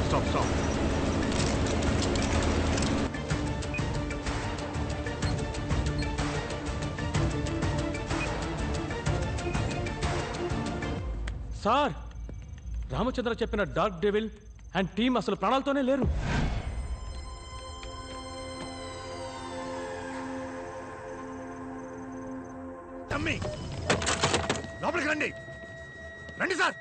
Stop. Sir, Ramachandra చెప్పిన dark devil and team అసలు ప్రాణాలతోనే లేరు. లోపలికి రండి సార్.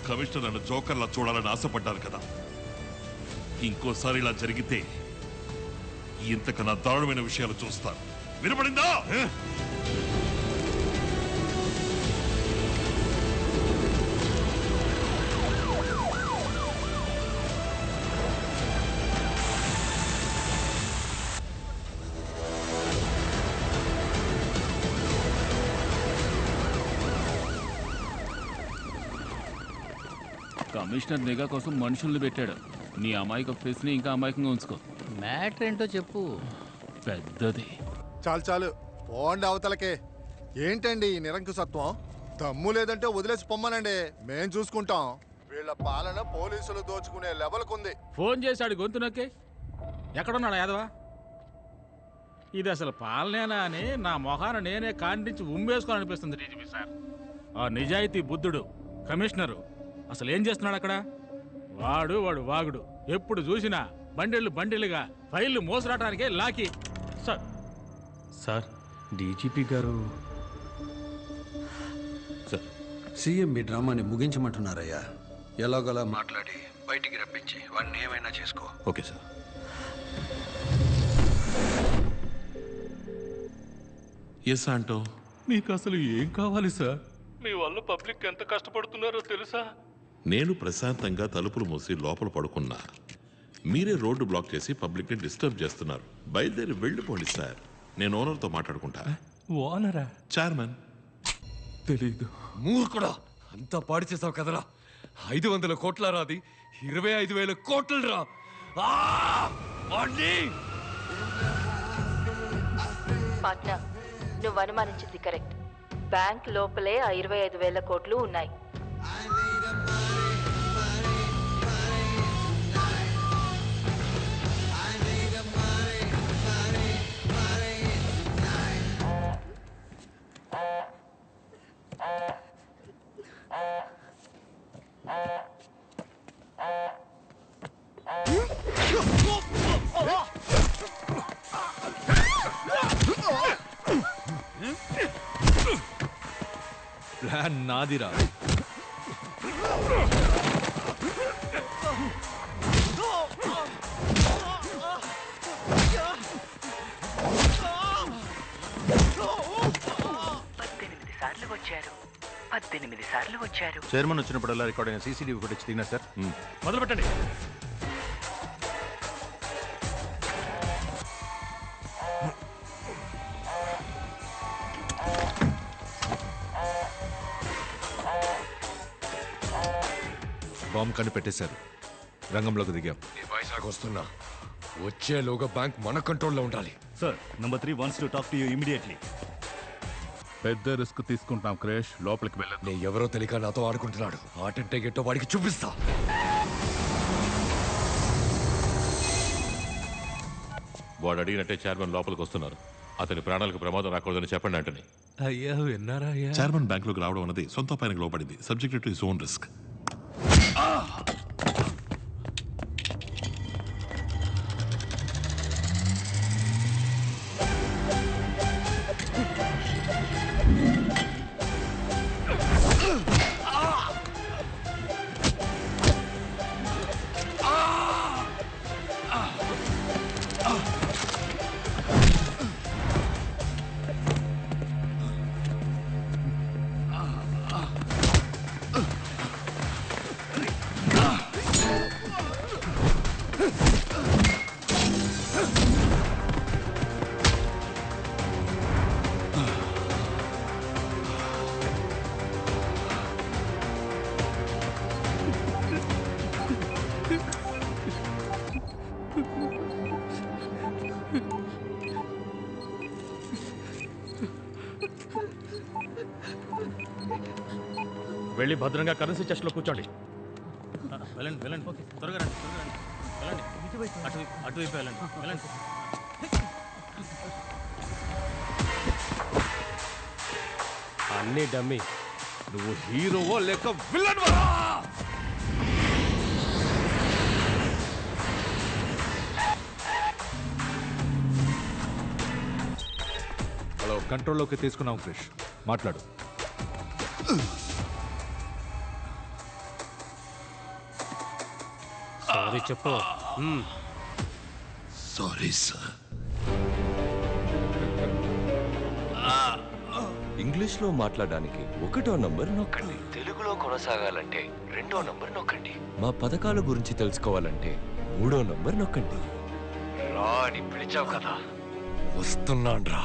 కమిషనర్ నన్ను జోకర్లా చూడాలని ఆశపడ్డారు కదా, ఇంకోసారి ఇలా జరిగితే ఇంతకన్నా దారుణమైన విషయాలు చూస్తారు. వినపడిందా? కమిషనర్ నిఘా కోసం మనుషుల్ని పెట్టాడు. నీ అమాయక ఫేస్ ని ఇంకా అమాయకంగా ఉంచుకో. మ్యాటర్ ఏంటో చెప్పు. పెద్దది. చాలు పోండి అవతలకే. ఏంటండి ఈ నిరంకుశత్వం? దమ్ము లేదంటే వదిలేసి పొమ్మనండి, మేం చూసుకుంటాం. వీళ్ళ పాలన పోలీసులు దోచుకునే లెవెల్కుంది. ఫోన్ చేశాడు గొంతు నొక్కి. ఎక్కడున్నాడు యాదవా? ఇది అసలు పాలనేనా అని నా మొహాన నేనే కాండించి ఉమ్మేసుకోవాలనిపిస్తుంది డీజీపీ సార్. ఆ నిజాయితీ బుద్ధుడు కమిషనరు అసలు ఏం చేస్తున్నాడు అక్కడ? వాడు వాగుడు. ఎప్పుడు చూసినా బండిలుగా ఫైళ్లు మోసరాటానికే లాకి. సార్ డీజీపీ గారు సార్, సీఎం మీ డ్రామాని ముగించమంటున్నారయ్యా. ఎలాగోలా మాట్లాడి బయటికి రప్పించి వాడిని ఏమైనా చేసుకో. Okay sir. ఎస్ ఆంటో, మీకు అసలు ఏం కావాలి సార్? మీ వల్ల పబ్లిక్ ఎంత కష్టపడుతున్నారో తెలుసా? నేను ప్రశాంతంగా తలుపులు మూసి లోపల పడుకున్నా. మీరే రోడ్డు బ్లాక్ చేసి పబ్లిక్ ని డిస్టర్బ్ చేస్తున్నారు. బయలుదేరి వెళ్ళిపోండి సార్, నేను ఓనర్తో మాట్లాడుకుంటా. ఓనరా? చైర్మన్. తెలీదు. మూర్ఖుడా, అంతా పాడు చేసావు కదరా. 500 కోట్ల రాది 25,000 కోట్లు రా. పార్ట్నర్, నువ్వు అనుమానించింది కరెక్ట్. బ్యాంక్ లోపలే ఆ 25,000 కోట్లు ఉన్నాయి. ప్లాన్ నాదిరా. సార్లు వచ్చారు. చైర్మన్ వచ్చినప్పుడల్లా రికార్డ్ అయిన సీసీటీవీ ఫుటేజ్ తిన్నా సార్. మొదలు పెట్టండి. బాంబు కనిపెట్టేశారు. రంగంలోకి దిగాం. వైజాగ్ వస్తున్నా. వచ్చేలోగా బ్యాంక్ మన కంట్రోల్లో ఉండాలి. Sir, number 3 wants to talk to you immediately. పెద్ద రిస్క్ తీసుకుంటాం క్రేష్. లోపలికి వెళ్ళదు. నేను ఎవరో తెలియక నాతో ఆడుకుంటున్నాడు. ఆటంటే గెట్టో వాడికి చూపిస్తా. వాడు అడిగినట్టే చైర్మన్ లోపలికి వస్తున్నారు. అతని ప్రాణాలకు ప్రమాదం రాకూడదని చెప్పండి అంటని. అయ్యా విన్నారా అయ్యా? చైర్మన్ బ్యాంకులోకి రావడం అన్నది సొంత పైనకి లోపడింది. Subject to his own risk. వెళ్ళి భద్రంగా కరెన్సీ చెస్ట్లో కూర్చోండి. వెళ్ళండి వెళ్ళండి, త్వరగా రండి, త్వరగా రండి, వెళ్ళండి, అటువైపు వెళ్ళండి, వెళ్ళండి. అన్నీ డమ్మి. నువ్వు హీరోవో లేక విలన్వా? హలో, కంట్రోల్లోకి తీసుకున్నాం క్రిష్, మాట్లాడు. సారీ చెప్పు. Sorry sir. ఇంగ్లీష్లో మాట్లాడడానికి 1వ నంబర్ నొక్కండి. తెలుగులో కొనసాగాలంటే 2వ నంబర్ నొక్కండి. మా పథకాల గురించి తెలుసుకోవాలంటే 3వ నంబర్ నొక్కండి. రా అని పిలిచావు కదా, వస్తున్నాను రా.